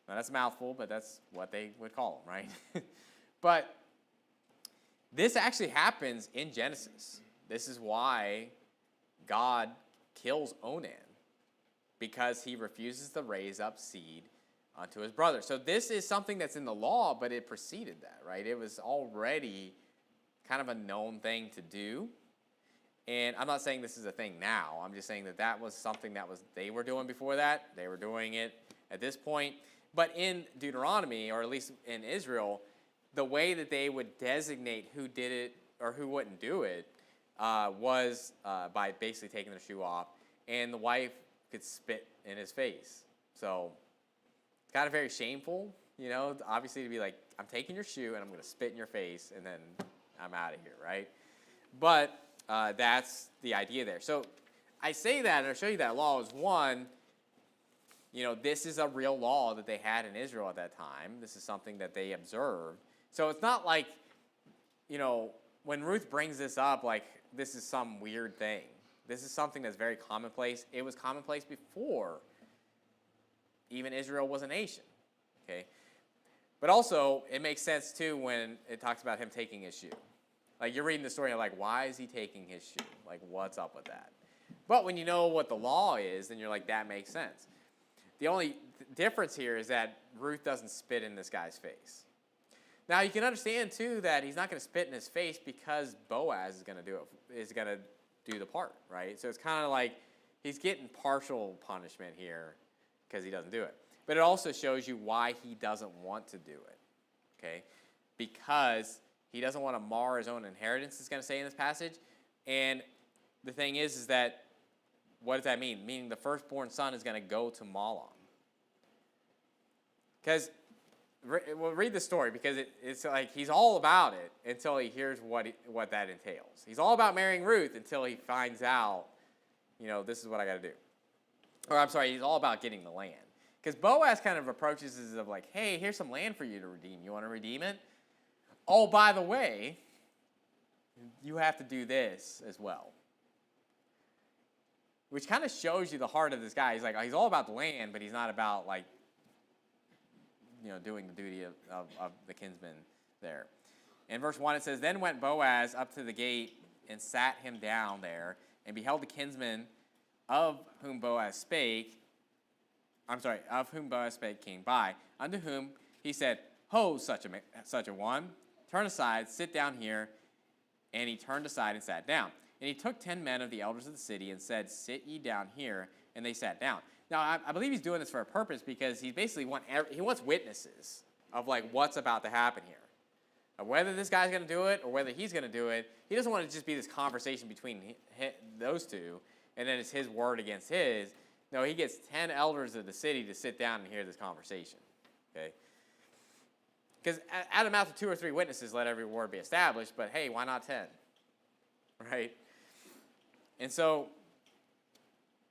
Now that's a mouthful, but that's what they would call him, right? But this actually happens in Genesis. This is why God kills Onan, because he refuses to raise up seed unto his brother. So this is something that's in the law, but it preceded that, right? It was already kind of a known thing to do. And I'm not saying this is a thing now. I'm just saying that that was something that they were doing before that. They were doing it at this point. But in Deuteronomy, or at least in Israel, the way that they would designate who did it or who wouldn't do it was by basically taking their shoe off, and the wife could spit in his face. So it's kind of very shameful, obviously, to be like, I'm taking your shoe and I'm going to spit in your face and then I'm out of here, right? But that's the idea there. So I say that, and I'll show you that law is one, this is a real law that they had in Israel at that time. This is something that they observed. So it's not like, when Ruth brings this up, like this is some weird thing. This is something that's very commonplace. It was commonplace before even Israel was a nation, okay? But also, it makes sense, too, when it talks about him taking his shoe. Like, you're reading the story, and you're like, why is he taking his shoe? Like, what's up with that? But when you know what the law is, then you're like, that makes sense. The only difference here is that Ruth doesn't spit in this guy's face. Now, you can understand, too, that he's not going to spit in his face because Boaz is going to do the part, right? So it's kind of like he's getting partial punishment here because he doesn't do it. But it also shows you why he doesn't want to do it, okay? Because he doesn't want to mar his own inheritance, it's going to say in this passage. And the thing is that, what does that mean? Meaning the firstborn son is going to go to Mahlon. Because, we'll read the story, because it's like he's all about it until he hears what that entails. He's all about marrying Ruth until he finds out, this is what I got to do. Or I'm sorry, he's all about getting the land. Because Boaz kind of approaches as of like, hey, here's some land for you to redeem. You want to redeem it? Oh, by the way, you have to do this as well. Which kind of shows you the heart of this guy. He's like, he's all about the land, but he's not about like, doing the duty of the kinsman there. In verse 1 it says, then went Boaz up to the gate and sat him down there, and beheld the kinsman of whom Boaz spake came by, unto whom he said, ho, such a one, turn aside, sit down here. And he turned aside and sat down. And he took 10 men of the elders of the city and said, sit ye down here. And they sat down. Now, I believe he's doing this for a purpose, because he basically wants witnesses of like what's about to happen here. Of whether this guy's going to do it or whether he's going to do it. He doesn't want it to just be this conversation between those two, and then it's his word against his. No, he gets 10 elders of the city to sit down and hear this conversation. Okay? Because out of the mouth of 2 or 3 witnesses, let every word be established. But hey, why not 10? Right? And so,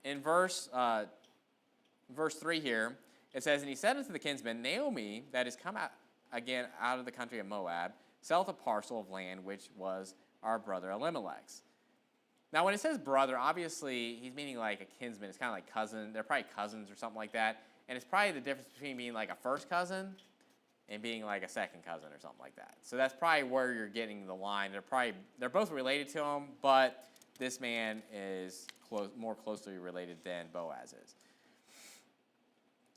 in verse 3 here, it says, and he said unto the kinsman, Naomi, that is come out again out of the country of Moab, selleth a parcel of land which was our brother Elimelech's. Now, when it says brother, obviously he's meaning like a kinsman. It's kind of like cousin. They're probably cousins or something like that. And it's probably the difference between being like a first cousin and being like a second cousin or something like that. So that's probably where you're getting the line. They're both related to him, but this man is more closely related than Boaz is.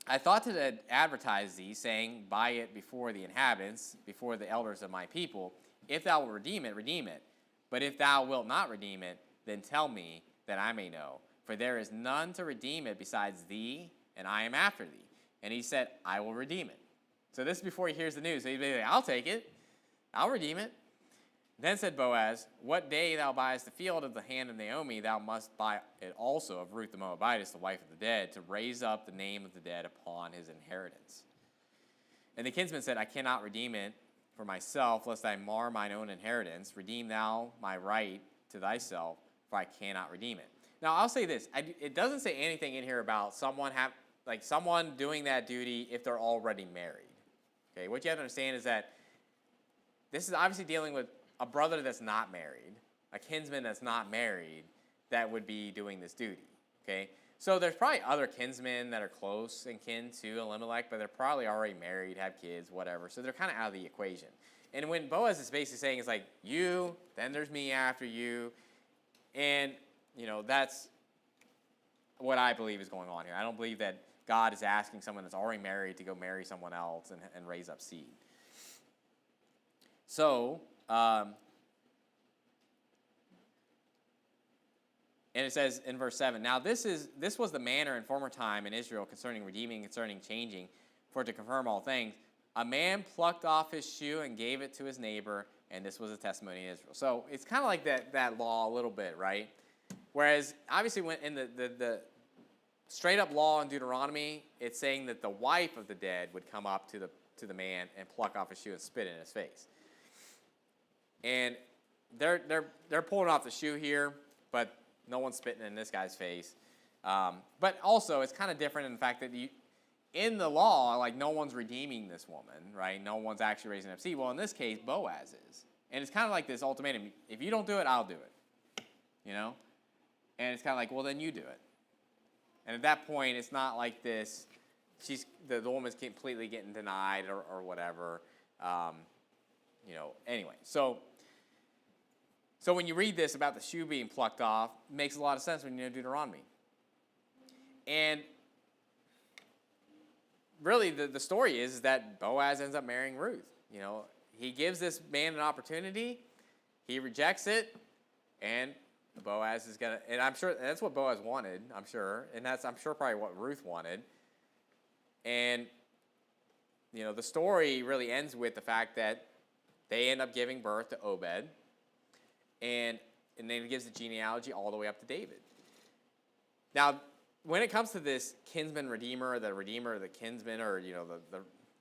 I thought to advertise thee, saying, buy it before the inhabitants, before the elders of my people. If thou wilt redeem it, redeem it. But if thou wilt not redeem it, then tell me, that I may know. For there is none to redeem it besides thee, and I am after thee. And he said, I will redeem it. So this is before he hears the news. So he's like, I'll take it. I'll redeem it. Then said Boaz, what day thou buyest the field of the hand of Naomi, thou must buy it also of Ruth the Moabitess, the wife of the dead, to raise up the name of the dead upon his inheritance. And the kinsman said, I cannot redeem it for myself, lest I mar mine own inheritance. Redeem thou my right to thyself, for I cannot redeem it. Now, I'll say this. It doesn't say anything in here about someone doing that duty if they're already married. Okay, what you have to understand is that this is obviously dealing with a brother that's not married, a kinsman that's not married, that would be doing this duty, okay? So there's probably other kinsmen that are close in kin to Elimelech, but they're probably already married, have kids, whatever. So they're kind of out of the equation. And when Boaz is basically saying, it's like, you, then there's me after you. And, that's what I believe is going on here. I don't believe that God is asking someone that's already married to go marry someone else and raise up seed. So, and it says in verse 7, now this was the manner in former time in Israel concerning redeeming, concerning changing, for to confirm all things. A man plucked off his shoe and gave it to his neighbor, and this was a testimony in Israel. So it's kind of like that law a little bit, right? Whereas obviously when in the straight up law in Deuteronomy, it's saying that the wife of the dead would come up to the man and pluck off his shoe and spit in his face. And they're pulling off the shoe here, but no one's spitting in this guy's face. But also, it's kind of different in the fact that in the law, like, no one's redeeming this woman, right? No one's actually raising up seed. Well, in this case, Boaz is. And it's kind of like this ultimatum. If you don't do it, I'll do it. And it's kind of like, well, then you do it. And at that point, it's not like this, the woman's completely getting denied or whatever. Anyway, so when you read this about the shoe being plucked off, it makes a lot of sense when you know Deuteronomy. And really, the story is that Boaz ends up marrying Ruth. He gives this man an opportunity, he rejects it, and Boaz is going to, and I'm sure that's what Boaz wanted, I'm sure, and that's, I'm sure, probably what Ruth wanted. And, the story really ends with the fact that they end up giving birth to Obed, and then it gives the genealogy all the way up to David. Now, when it comes to this kinsman redeemer, the kinsman, or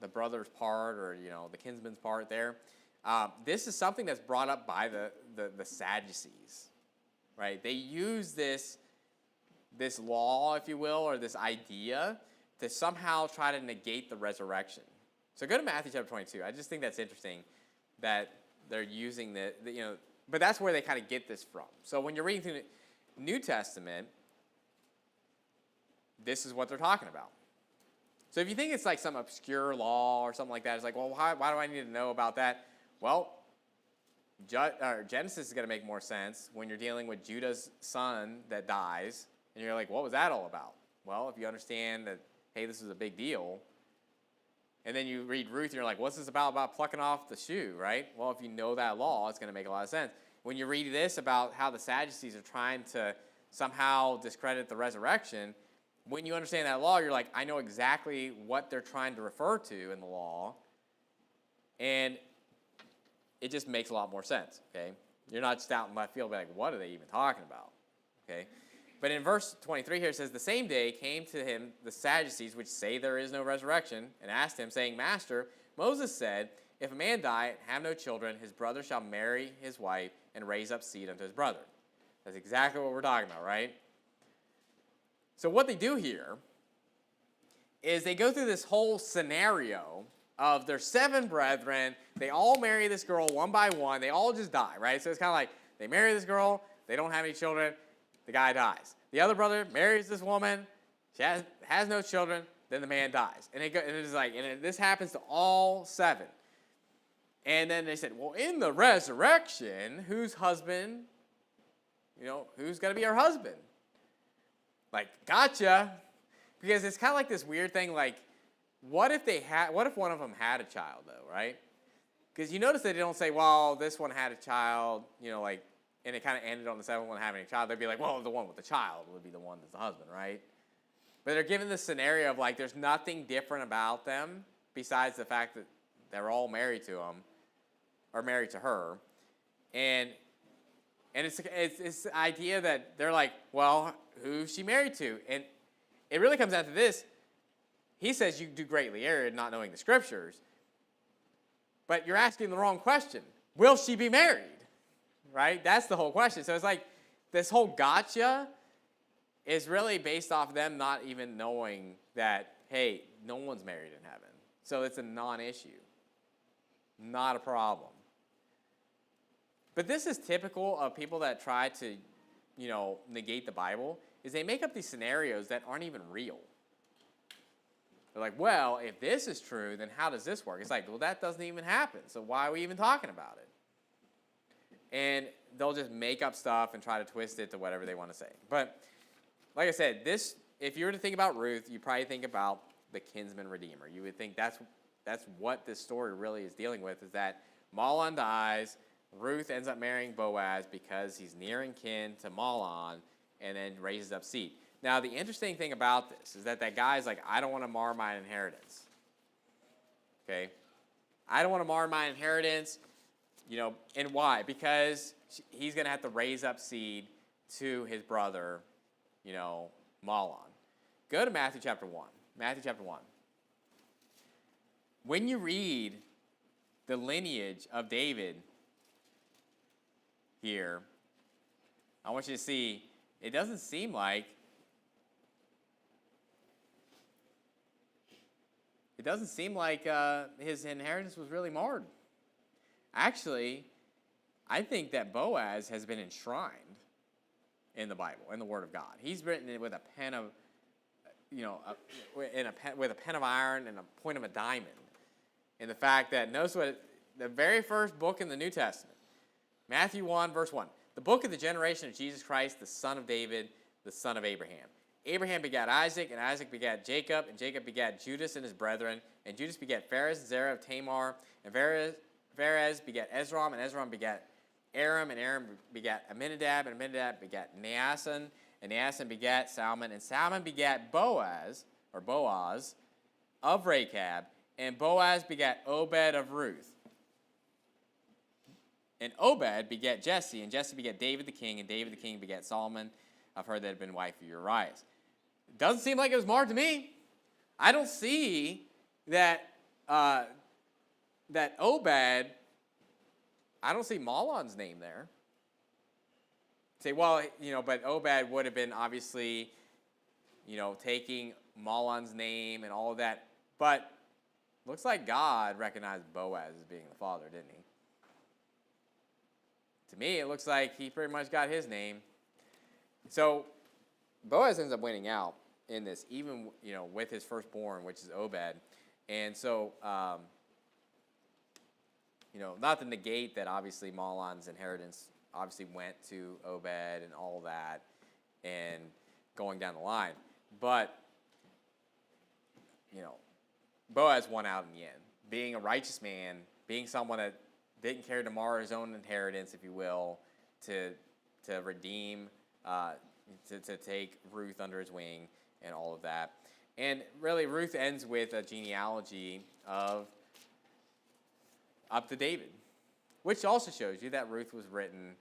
the brother's part, or the kinsman's part there, this is something that's brought up by the Sadducees, right? They use this law, if you will, or this idea to somehow try to negate the resurrection. So go to Matthew chapter 22. I just think that's interesting that they're using but that's where they kind of get this from. So when you're reading through the New Testament, this is what they're talking about. So if you think it's like some obscure law or something like that, it's like, well, why do I need to know about that? Well, Genesis is going to make more sense when you're dealing with Judah's son that dies, and you're like, what was that all about? Well, if you understand that, hey, this is a big deal, and then you read Ruth, and you're like, what's this about plucking off the shoe, right? Well, if you know that law, it's going to make a lot of sense. When you read this about how the Sadducees are trying to somehow discredit the resurrection, when you understand that law, you're like, I know exactly what they're trying to refer to in the law, and it just makes a lot more sense, okay? You're not just out in left field like, what are they even talking about, okay? But in verse 23 here, it says, the same day came to him the Sadducees, which say there is no resurrection, and asked him, saying, Master, Moses said, if a man die and have no children, his brother shall marry his wife and raise up seed unto his brother. That's exactly what we're talking about, right? So what they do here is they go through this whole scenario of their 7 brethren. They all marry this girl one by one. They all just die, right? So it's kind of like they marry this girl. They don't have any children. The guy dies. The other brother marries this woman. She has no children. Then the man dies. And this happens to all 7. And then they said, well, in the resurrection, whose husband, who's going to be her husband? Like, gotcha. Because it's kind of like this weird thing, like, what if one of them had a child, though, right? Because you notice that they don't say, well, this one had a child, and it kind of ended on the 7th one having a child. They'd be like, well, the one with the child would be the one that's the husband, right? But they're given this scenario of, like, there's nothing different about them besides the fact that they're all married to him, or married to her. And it's the idea that they're like, well, who's she married to? And it really comes down to this. He says you do greatly err in not knowing the scriptures. But you're asking the wrong question. Will she be married? Right? That's the whole question. So it's like this whole gotcha is really based off them not even knowing that, hey, no one's married in heaven. So it's a non-issue. Not a problem. But this is typical of people that try to, negate the Bible, is they make up these scenarios that aren't even real. They're like, well, if this is true, then how does this work? It's like, well, that doesn't even happen, so why are we even talking about it? And they'll just make up stuff and try to twist it to whatever they want to say. But like I said, if you were to think about Ruth, you probably think about the kinsman redeemer. You would think that's what this story really is dealing with, is that Mahlon dies, Ruth ends up marrying Boaz because he's near in kin to Mahlon, and then raises up seed. Now, the interesting thing about this is that guy's like, I don't want to mar my inheritance. Okay? I don't want to mar my inheritance, and why? Because he's going to have to raise up seed to his brother, Mahlon. Go to Matthew chapter 1. Matthew chapter 1. When you read the lineage of David here, I want you to see, it doesn't seem like his inheritance was really marred. Actually, I think that Boaz has been enshrined in the Bible, in the Word of God. He's written it with a pen of, with a pen of iron and a point of a diamond. And the fact that, notice what the very first book in the New Testament, Matthew 1, verse 1, the book of the generation of Jesus Christ, the son of David, the son of Abraham. Abraham begat Isaac, and Isaac begat Jacob, and Jacob begat Judas and his brethren, and Judas begat Pharez and Zerah of Tamar, and Pharez begat Ezram, and Ezram begat Aram, and Aram begat Aminadab, and Aminadab begat Naason, and Naason begat Salmon, and Salmon begat Boaz of Rechab, and Boaz begat Obed of Ruth. And Obed begat Jesse, and Jesse begat David the king, and David the king begat Solomon of her that had been wife of Uriah. It doesn't seem like it was marred to me. I don't see that Obed, I don't see Mahlon's name there. Say, well, but Obed would have been obviously, taking Mahlon's name and all of that. But looks like God recognized Boaz as being the father, didn't he? To me, it looks like he pretty much got his name. So Boaz ends up winning out in this, even with his firstborn, which is Obed. And so, not to negate that obviously Mahlon's inheritance obviously went to Obed and all that, and going down the line. But Boaz won out in the end, being a righteous man, being someone that didn't care to mar his own inheritance, if you will, to redeem, to take Ruth under his wing and all of that. And really, Ruth ends with a genealogy of up to David, which also shows you that Ruth was written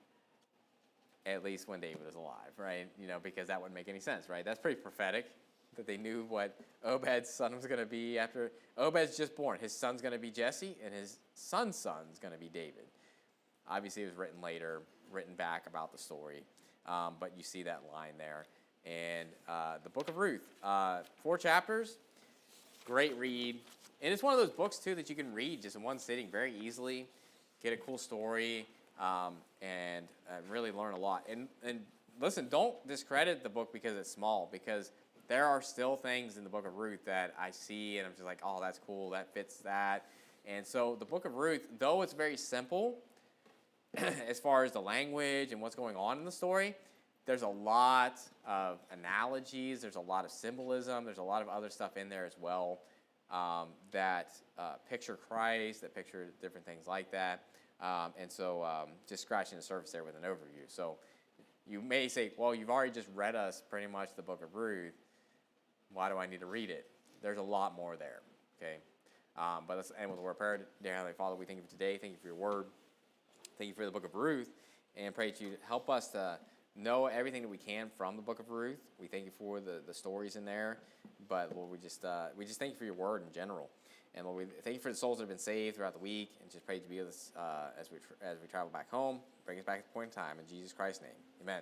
at least when David was alive, right? Because that wouldn't make any sense, right? That's pretty prophetic, that they knew what Obed's son was going to be after. Obed's just born. His son's going to be Jesse, and his son's son's going to be David. Obviously, it was written later, written back about the story, but you see that line there. And the book of Ruth, 4 chapters, great read. And it's one of those books, too, that you can read just in one sitting very easily, get a cool story, and really learn a lot. And listen, don't discredit the book because it's small, because there are still things in the book of Ruth that I see, and I'm just like, oh, that's cool, that fits that. And so the book of Ruth, though it's very simple as far as the language and what's going on in the story, there's a lot of analogies, there's a lot of symbolism, there's a lot of other stuff in there as well that picture Christ, that picture different things like that. And so just scratching the surface there with an overview. So you may say, well, you've already just read us pretty much the book of Ruth. Why do I need to read it? There's a lot more there, okay? But let's end with a word of prayer. Dear Heavenly Father, we thank you for today. Thank you for your word. Thank you for the book of Ruth. And pray that you help us to know everything that we can from the book of Ruth. We thank you for the stories in there. But, Lord, we just thank you for your word in general. And, Lord, we thank you for the souls that have been saved throughout the week. And just pray to be with us as we travel back home. Bring us back to the point in time. In Jesus Christ's name, amen.